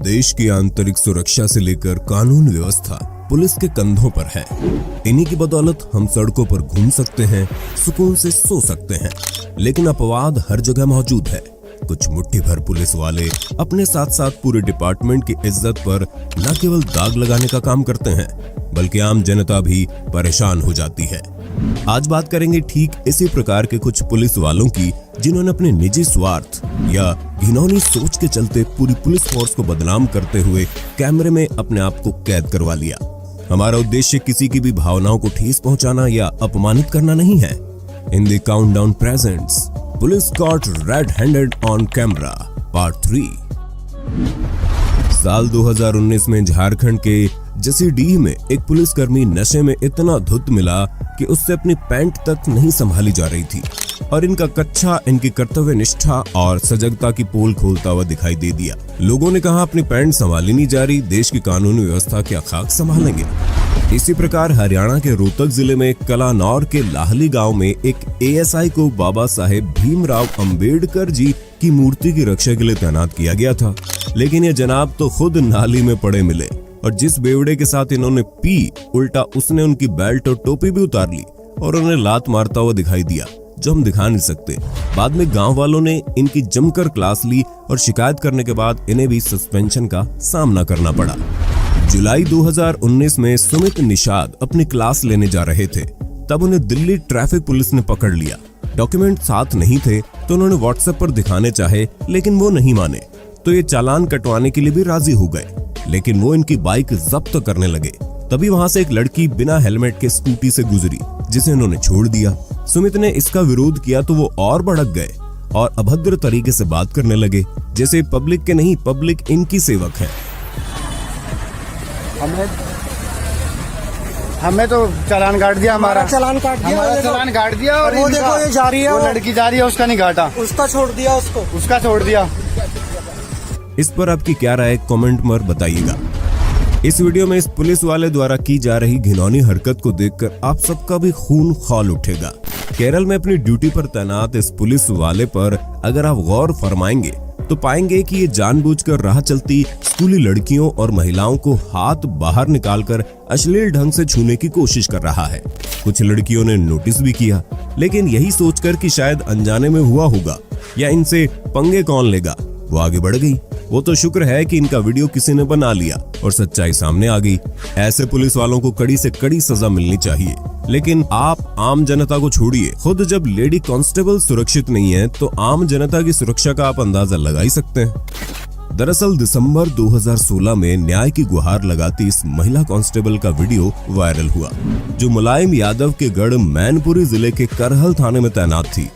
देश की आंतरिक सुरक्षा से लेकर कानून व्यवस्था पुलिस के कंधों पर है। इन्हीं की बदौलत हम सड़कों पर घूम सकते हैं, सुकून से सो सकते हैं, लेकिन अपवाद हर जगह मौजूद है। कुछ मुट्ठी भर पुलिस वाले अपने साथ साथ पूरे डिपार्टमेंट की इज्जत पर न केवल दाग लगाने का काम करते हैं, बल्कि आम जनता भी परेशान हो जाती है। आज बात करेंगे ठीक इसी प्रकार के कुछ पुलिस वालों की, जिन्होंने अपने निजी स्वार्थ या घिनौनी सोच के चलते पूरी पुलिस फोर्स को बदनाम करते हुए कैमरे में अपने आप को कैद करवा लिया। हमारा उद्देश्य किसी की भी भावनाओं को ठेस पहुंचाना या अपमानित करना नहीं है। In the countdown presents police cot red handed on camera part 3। साल 2019 में झारखंड के जसीडीह में एक पुलिसकर्मी नशे में इतना धुत मिला कि उससे अपनी पैंट तक नहीं संभाली जा रही थी और इनका कच्चा इनकी कर्तव्य निष्ठा और सजगता की पोल खोलता हुआ दिखाई दे दिया। लोगों ने कहा अपनी पैंट संभाली नहीं जा रही, देश की कानूनी व्यवस्था क्या खाक संभालेंगे। इसी प्रकार हरियाणा के रोहतक जिले में कलानौर के लाहली गांव में एक एएसआई को बाबा साहेब भीमराव अंबेडकर जी की मूर्ति की रक्षा के लिए तैनात किया गया था, लेकिन ये जनाब तो खुद नाली में पड़े मिले और जिस बेवड़े के साथ इन्होंने पी, उल्टा उसने उनकी बेल्ट और टोपी भी उतार ली और उन्हें लात मारता हुआ दिखाई दिया, जो हम दिखा नहीं सकते। बाद में गांव वालों ने इनकी जमकर क्लास ली और शिकायत करने के बाद इन्हें भी सस्पेंशन का सामना करना पड़ा। जुलाई 2019 में सुमित निषाद अपनी क्लास लेने जा रहे थे, तब उन्हें दिल्ली ट्रैफिक पुलिस ने पकड़ लिया। डॉक्यूमेंट साथ नहीं थे तो उन्होंने व्हाट्सएप पर दिखाने चाहे, लेकिन वो नहीं माने, तो ये चालान कटवाने के लिए भी राजी हो गए, लेकिन वो इनकी बाइक जब्त करने लगे। तभी वहां से एक लड़की बिना हेलमेट के स्कूटी से गुजरी, जिसे उन्होंने छोड़ दिया। सुमित ने इसका विरोध किया तो वो और भड़क गए और अभद्र तरीके से बात करने लगे, जैसे पब्लिक के नहीं, पब्लिक इनकी सेवक है। हमें तो चालान काट दिया, हमारा चालान काट दिया और वो देखो ये जा रही है, वो लड़की जा रही है, उसका नहीं काटा, उसका छोड़ दिया, उसका छोड़ दिया। इस पर आपकी क्या राय कमेंट में बताइएगा। इस वीडियो में इस पुलिस वाले द्वारा की जा रही घिनौनी हरकत को देखकर आप सबका भी खून खौल उठेगा। केरल में अपनी ड्यूटी पर तैनात इस पुलिस वाले पर अगर आप गौर फरमाएंगे तो पाएंगे कि ये जानबूझकर राह चलती स्कूली लड़कियों और महिलाओं को हाथ बाहर निकालकर अश्लील ढंग से छूने की कोशिश कर रहा है। कुछ लड़कियों ने नोटिस भी किया, लेकिन यही सोचकर कि शायद अनजाने में हुआ होगा या इनसे पंगे कौन लेगा, वो आगे बढ़ गई। वो तो शुक्र है कि इनका वीडियो किसी ने बना लिया और सच्चाई सामने आ गई। ऐसे पुलिस वालों को कड़ी से कड़ी सजा मिलनी चाहिए, लेकिन आप आम जनता को छोड़िए, खुद जब लेडी कांस्टेबल सुरक्षित नहीं है तो आम जनता की सुरक्षा का आप अंदाजा लगा ही सकते हैं। दरअसल दिसंबर 2016 में न्याय की गुहार लगाती इस महिला कांस्टेबल का वीडियो वायरल हुआ, जो मुलायम यादव के गढ़ मैनपुरी जिले के करहल थाने में तैनात थी।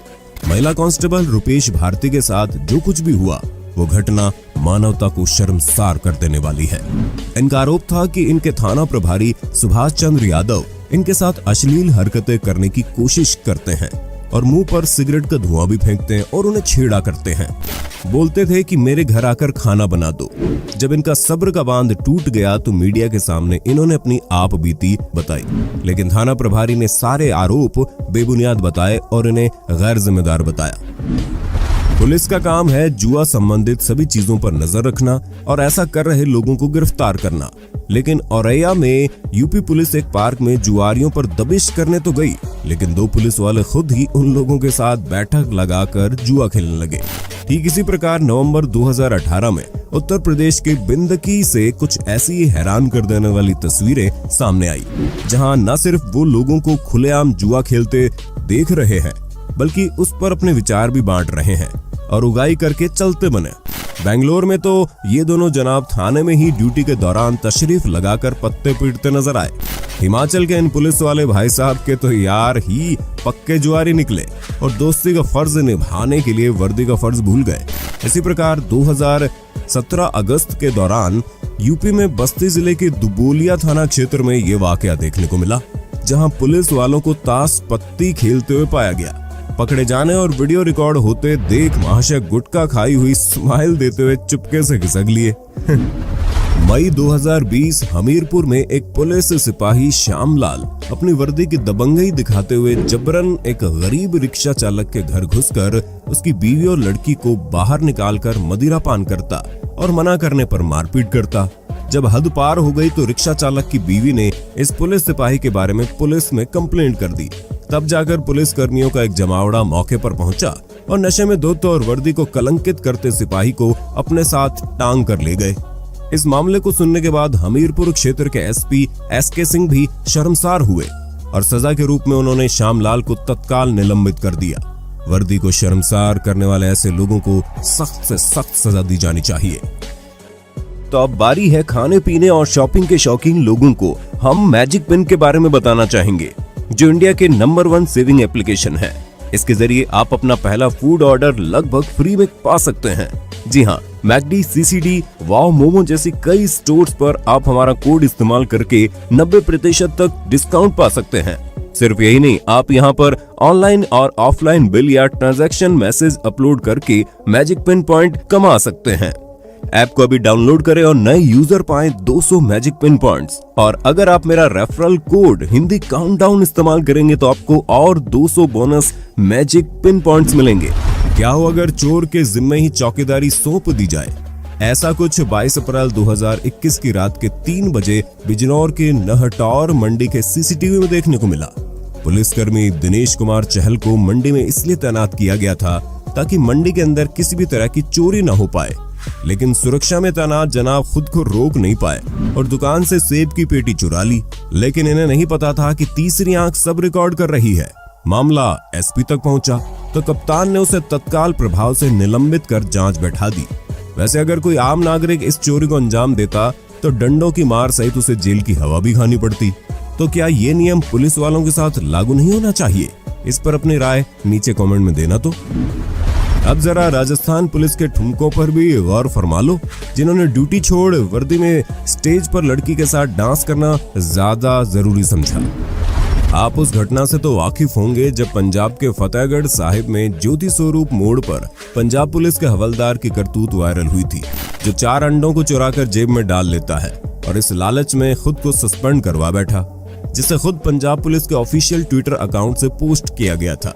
महिला कांस्टेबल रुपेश भारती के साथ जो कुछ भी हुआ वो घटना मानवता को शर्मसार कर देने वाली है। इनका आरोप था कि इनके थाना प्रभारी सुभाष चंद्र यादव इनके साथ अश्लील हरकतें करने की कोशिश करते हैं और मुंह पर सिगरेट का धुआं भी फेंकते हैं और उन्हें छेड़ा करते हैं। बोलते थे कि मेरे घर आकर खाना बना दो। जब इनका सब्र का बांध टूट गया तो मीडिया के सामने इन्होंने अपनी आप बीती बताई, लेकिन थाना प्रभारी ने सारे आरोप बेबुनियाद बताए और इन्हें गैर जिम्मेदार बताया। पुलिस का काम है जुआ संबंधित सभी चीजों पर नजर रखना और ऐसा कर रहे लोगों को गिरफ्तार करना, लेकिन औरैया में यूपी पुलिस एक पार्क में जुआरियों पर दबिश करने तो गई, लेकिन दो पुलिस वाले खुद ही उन लोगों के साथ बैठक लगाकर जुआ खेलने लगे। ठीक इसी प्रकार नवंबर 2018 में उत्तर प्रदेश के बिंदकी से कुछ ऐसी हैरान कर देने वाली तस्वीरें सामने आई, जहां न सिर्फ वो लोगों को खुलेआम जुआ खेलते देख रहे हैं, बल्कि उस पर अपने विचार भी बांट रहे हैं और उगाई करके चलते बने। बेंगलोर में तो ये दोनों जनाब थाने में ही ड्यूटी के दौरान तशरीफ लगाकर पत्ते पीटते नजर आए। हिमाचल के इन पुलिस वाले भाई साहब के तो यार ही पक्के जुआरी निकले और दोस्ती का फर्ज निभाने के लिए वर्दी का फर्ज भूल गए। इसी प्रकार 2017 अगस्त के दौरान यूपी में बस्ती जिले के दुबोलिया थाना क्षेत्र में ये वाकया देखने को मिला, जहां पुलिस वालों को ताश पत्ती खेलते हुए पाया गया। पकड़े जाने और वीडियो रिकॉर्ड होते देख महाशय गुटखा खाई हुई स्माइल देते हुए चुपके से खिसक लिए। मई 2020 हमीरपुर में एक पुलिस सिपाही श्यामलाल अपनी वर्दी की दबंगई दिखाते हुए जबरन एक गरीब रिक्शा चालक के घर घुसकर उसकी बीवी और लड़की को बाहर निकालकर मदिरा पान करता और मना करने पर मारपीट करता। जब हद पार हो गई तो रिक्शा चालक की बीवी ने इस पुलिस सिपाही के बारे में पुलिस में कंप्लेंट कर दी। तब जाकर पुलिस कर्मियों का एक जमावड़ा मौके पर पहुंचा और नशे में धुत और वर्दी को कलंकित करते सिपाही को अपने साथ टांग कर ले गए। इस मामले को सुनने के बाद हमीरपुर क्षेत्र के एसपी एसके सिंह भी शर्मसार हुए और सजा के रूप में उन्होंने श्यामलाल को तत्काल निलंबित कर दिया। वर्दी को शर्मसार करने वाले ऐसे लोगों को सख्त से सख्त सजा दी जानी चाहिए। तो अब बारी है खाने पीने और शॉपिंग के शौकीन लोगों को हम मैजिक पिन के बारे में बताना चाहेंगे, जो इंडिया के नंबर 1 सेविंग एप्लीकेशन है। इसके जरिए आप अपना पहला फूड ऑर्डर लगभग फ्री में पा सकते हैं। जी हाँ, मैकडी, सीसीडी, वाव मोमो जैसी कई स्टोर्स पर आप हमारा कोड इस्तेमाल करके 90% तक डिस्काउंट पा सकते हैं। सिर्फ यही नहीं, आप यहाँ पर ऑनलाइन और ऑफलाइन बिल या ट्रांजैक्शन मैसेज अपलोड करके मैजिक पिन पॉइंट कमा सकते हैं। ऐप को अभी डाउनलोड करें और नए यूजर पाएं 200 मैजिक पिन पॉइंट्स। और अगर आप मेरा रेफरल कोड हिंदी काउंटडाउन इस्तेमाल करेंगे तो आपको और 200 बोनस मैजिक पिन पॉइंट्स मिलेंगे। क्या हो अगर चोर के जिम्मे ही चौकीदारी सौंप दी जाए? ऐसा कुछ 22 अप्रैल 2021 की रात के 3 बजे बिजनौर के नहटौर मंडी के सीसीटीवी में देखने को मिला। पुलिसकर्मी दिनेश कुमार चहल को मंडी में इसलिए तैनात किया गया था ताकि मंडी के अंदर किसी भी तरह की चोरी न हो पाए। लेकिन सुरक्षा में तैनात जनाब खुद को रोक नहीं पाए और दुकान से सेब की पेटी चुरा ली। लेकिन इन्हें नहीं पता था कि तीसरी आंख सब रिकॉर्ड कर रही है। मामला एसपी तक पहुंचा तो कप्तान ने उसे तत्काल प्रभाव से निलंबित कर जांच बैठा दी। वैसे अगर कोई आम नागरिक इस चोरी को अंजाम देता तो डंडों की मार सहित उसे जेल की हवा भी खानी पड़ती। तो क्या ये नियम पुलिस वालों के साथ लागू नहीं होना चाहिए? इस पर अपनी राय नीचे कमेंट में देना। तो अब जरा राजस्थान पुलिस के ठुमकों पर भी गौर फरमा लो, जिन्होंने ड्यूटी छोड़ वर्दी में स्टेज पर लड़की के साथ डांस करना ज्यादा जरूरी समझा। आप उस घटना से तो वाकिफ होंगे जब पंजाब के फतेहगढ़ साहिब में ज्योति स्वरूप मोड़ पर पंजाब पुलिस के हवलदार की करतूत वायरल हुई थी, जो 4 अंडों को चुराकर जेब में डाल लेता है और इस लालच में खुद को सस्पेंड करवा बैठा, जिसे खुद पंजाब पुलिस के ऑफिशियल ट्विटर अकाउंट से पोस्ट किया गया था।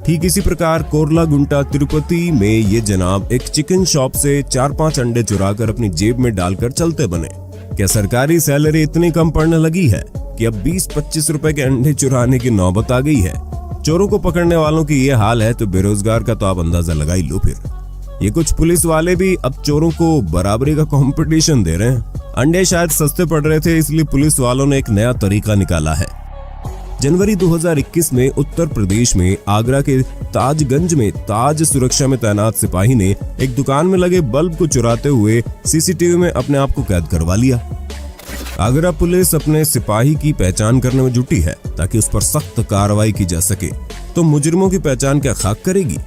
ठीक इसी प्रकार कोरलागुंटा तिरुपति में ये जनाब एक चिकन शॉप से 4-5 अंडे चुराकर अपनी जेब में डालकर चलते बने। क्या सरकारी सैलरी इतनी कम पड़ने लगी है कि अब 20-25 रुपए के अंडे चुराने की नौबत आ गई है? चोरों को पकड़ने वालों की ये हाल है तो बेरोजगार का तो आप अंदाजा लगा ही लो। फिर ये कुछ पुलिस वाले भी अब चोरों को बराबरी का कंपटीशन दे रहे हैं। अंडे शायद सस्ते पड़ रहे थे, इसलिए पुलिस वालों ने एक नया तरीका निकाला है। जनवरी 2021 में उत्तर प्रदेश में आगरा के ताजगंज में ताज सुरक्षा में तैनात सिपाही ने एक दुकान में लगे बल्ब को चुराते हुए सीसीटीवी में अपने आप को कैद करवा लिया। आगरा पुलिस अपने सिपाही की पहचान करने में जुटी है ताकि उस पर सख्त कार्रवाई की जा सके। तो मुजरिमों की पहचान क्या खाक करेगी?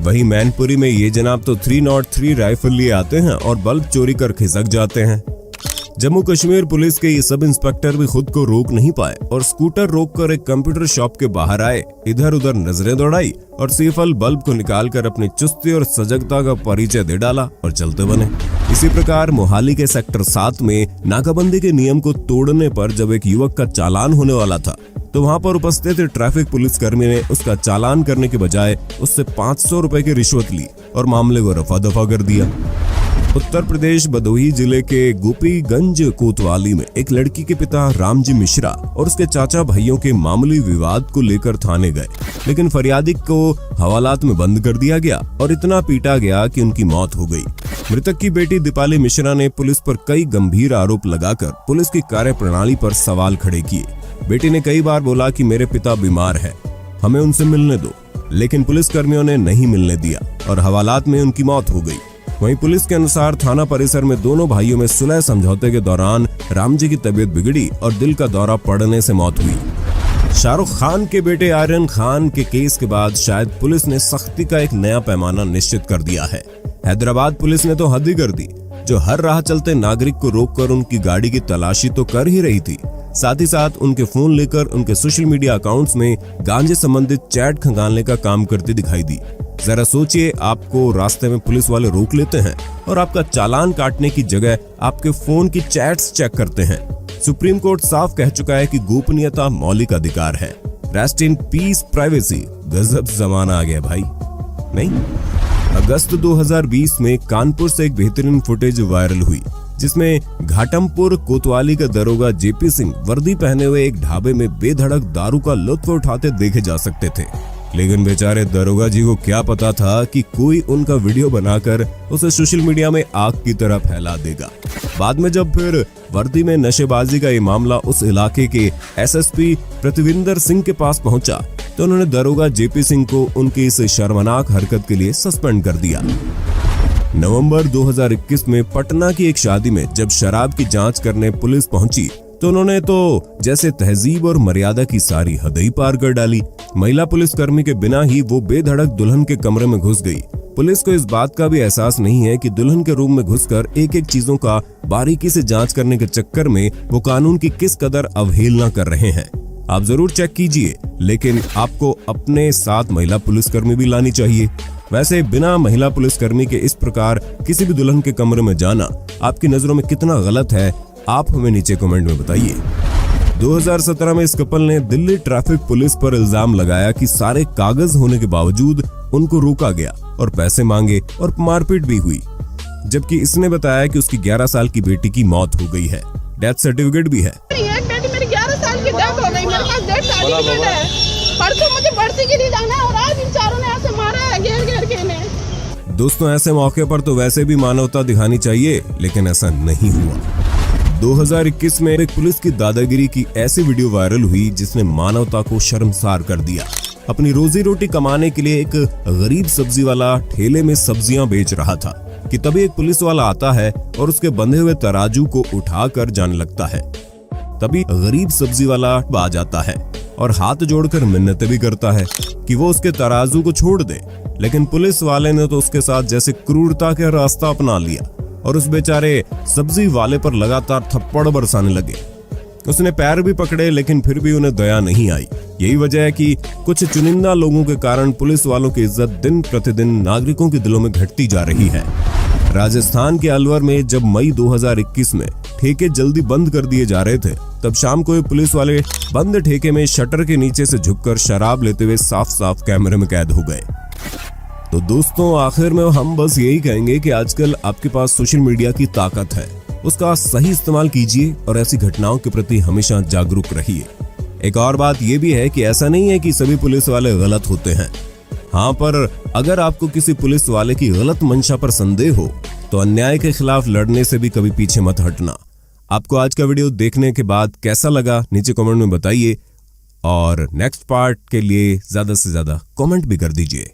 वही मैनपुरी में ये जनाब तो 303 राइफल लिए आते हैं और बल्ब चोरी कर खिसक जाते हैं। जम्मू कश्मीर पुलिस के ये सब इंस्पेक्टर भी खुद को रोक नहीं पाए और स्कूटर रोककर एक कंप्यूटर शॉप के बाहर आए, इधर उधर नजरें दौड़ाई और सीफल बल्ब को निकालकर अपनी चुस्ती और सजगता का परिचय दे डाला और चलते बने। इसी प्रकार मोहाली के सेक्टर 7 में नाकाबंदी के नियम को तोड़ने पर जब एक युवक का चालान होने वाला था तो वहां पर उपस्थित ट्रैफिक पुलिसकर्मी ने उसका चालान करने के बजाय उससे 500 रुपए की रिश्वत ली और मामले को रफा दफा कर दिया। उत्तर प्रदेश भदोही जिले के गोपीगंज कोतवाली में एक लड़की के पिता रामजी मिश्रा और उसके चाचा भाइयों के मामूली विवाद को लेकर थाने गए, लेकिन फरियादी को हवालात में बंद कर दिया गया और इतना पीटा गया कि उनकी मौत हो गई। मृतक की बेटी दीपाली मिश्रा ने पुलिस पर कई गंभीर आरोप लगाकर पुलिस की कार्यप्रणाली पर सवाल खड़े किए। बेटी ने कई बार बोला कि मेरे पिता बीमार है, हमें उनसे मिलने दो, लेकिन पुलिसकर्मियों ने नहीं मिलने दिया और हवालात में उनकी मौत हो गई। वहीं पुलिस के अनुसार थाना परिसर में दोनों भाइयों में सुलह समझौते के दौरान रामजी की तबीयत बिगड़ी और दिल का दौरा पड़ने से मौत हुई। शाहरुख खान के बेटे आर्यन खान के केस के बाद शायद पुलिस ने सख्ती का एक नया पैमाना निश्चित कर दिया है। हैदराबाद पुलिस ने तो हद ही कर दी, जो हर राह चलते नागरिक को रोककर उनकी गाड़ी की तलाशी तो कर ही रही थी, साथ ही साथ उनके फोन लेकर उनके सोशल मीडिया अकाउंट्स में गांजे संबंधित चैट खंगालने का काम करती दिखाई दी। जरा सोचिए, आपको रास्ते में पुलिस वाले रोक लेते हैं और आपका चालान काटने की जगह आपके फोन की चैट्स चेक करते हैं। सुप्रीम कोर्ट साफ कह चुका है कि गोपनीयता मौलिक अधिकार है। Rest in peace privacy. गजब जमाना आ गया भाई, नहीं? अगस्त 2020 में कानपुर से एक बेहतरीन फुटेज वायरल हुई जिसमें घाटमपुर कोतवाली का दरोगा जेपी सिंह वर्दी पहने हुए एक ढाबे में बेधड़क दारू का लुत्फ उठाते देखे जा सकते थे। लेकिन बेचारे दरोगा जी को क्या पता था कि कोई उनका वीडियो बनाकर उसे सोशल मीडिया में आग की तरह फैला देगा। बाद में जब फिर वर्दी में नशेबाजी का ये मामला उस इलाके के एसएसपी प्रतिविंदर सिंह के पास पहुंचा तो उन्होंने दरोगा जेपी सिंह को उनकी इस शर्मनाक हरकत के लिए सस्पेंड कर दिया। नवंबर 2021 में पटना की एक शादी में जब शराब की जांच करने पुलिस पहुंची तो उन्होंने तो जैसे तहजीब और मर्यादा की सारी हद ही पार कर डाली। महिला पुलिसकर्मी के बिना ही वो बेधड़क दुल्हन के कमरे में घुस गई। पुलिस को इस बात का भी एहसास नहीं है कि दुल्हन के रूम में घुसकर एक एक चीजों का बारीकी से जांच करने के चक्कर में वो कानून की किस कदर अवहेलना कर रहे हैं। आप जरूर चेक कीजिए, लेकिन आपको अपने साथ महिला पुलिसकर्मी भी लानी चाहिए। वैसे बिना महिला पुलिसकर्मी के इस प्रकार किसी भी दुल्हन के कमरे में जाना आपकी नजरों में कितना गलत है, आप हमें नीचे कमेंट में बताइए। 2017 में इस कपल ने दिल्ली ट्रैफिक पुलिस पर इल्जाम लगाया कि सारे कागज होने के बावजूद उनको रोका गया और पैसे मांगे और मारपीट भी हुई, जबकि इसने बताया कि उसकी 11 साल की बेटी की मौत हो गई है। डेथ सर्टिफिकेट भी है। एक बेटी मेरी 11 साल की डेथ हो गई, मेरे पास डेथ सर्टिफिकेट है। परसों मुझे बरसी के लिए जाना है और आज इन चारों ने ऐसे मारा है घेर घेर के ने। दोस्तों, ऐसे मौके पर तो वैसे भी मानवता दिखानी चाहिए, लेकिन ऐसा नहीं हुआ। 2021 में एक पुलिस की दादागिरी की ऐसी वीडियो वायरल हुई जिसने मानवता को शर्मसार कर दिया। अपनी रोजी रोटी कमाने के लिए एक गरीब सब्जी वाला ठेले में सब्जियां बेच रहा था कि तभी एक पुलिस वाला आता है और उसके बंधे हुए तराजू को उठाकर जाने लगता है। तभी गरीब सब्जी वाला आ जाता है और हाथ जोड़कर मिन्नतें भी करता है कि वो उसके तराजू को छोड़ दे, लेकिन पुलिस वाले ने तो उसके साथ जैसे क्रूरता का रास्ता अपना लिया और उस बेचारे सब्जी वाले पर लगातार थप्पड़ बरसाने लगे। उसने पैर भी पकड़े, लेकिन फिर भी उन्हें दया नहीं आई। यही वजह है कि कुछ चुनिंदा लोगों के कारण पुलिस वालों की इज्जत दिन प्रतिदिन नागरिकों के दिलों में घटती जा रही है। राजस्थान के अलवर में जब मई 2021 में ठेके जल्दी बंद कर दिए जा रहे थे, तब शाम को पुलिस वाले बंद ठेके में शटर के नीचे से झुककर शराब लेते हुए साफ साफ कैमरे में कैद हो गए। तो दोस्तों, आखिर में हम बस यही कहेंगे कि आजकल आपके पास सोशल मीडिया की ताकत है, उसका सही इस्तेमाल कीजिए और ऐसी घटनाओं के प्रति हमेशा जागरूक रहिए। एक और बात यह भी है कि ऐसा नहीं है कि सभी पुलिस वाले गलत होते हैं। हाँ, पर अगर आपको किसी पुलिस वाले की गलत मंशा पर संदेह हो तो अन्याय के खिलाफ लड़ने से भी कभी पीछे मत हटना। आपको आज का वीडियो देखने के बाद कैसा लगा नीचे कमेंट में बताइए और नेक्स्ट पार्ट के लिए ज्यादा से ज्यादा कमेंट भी कर दीजिए।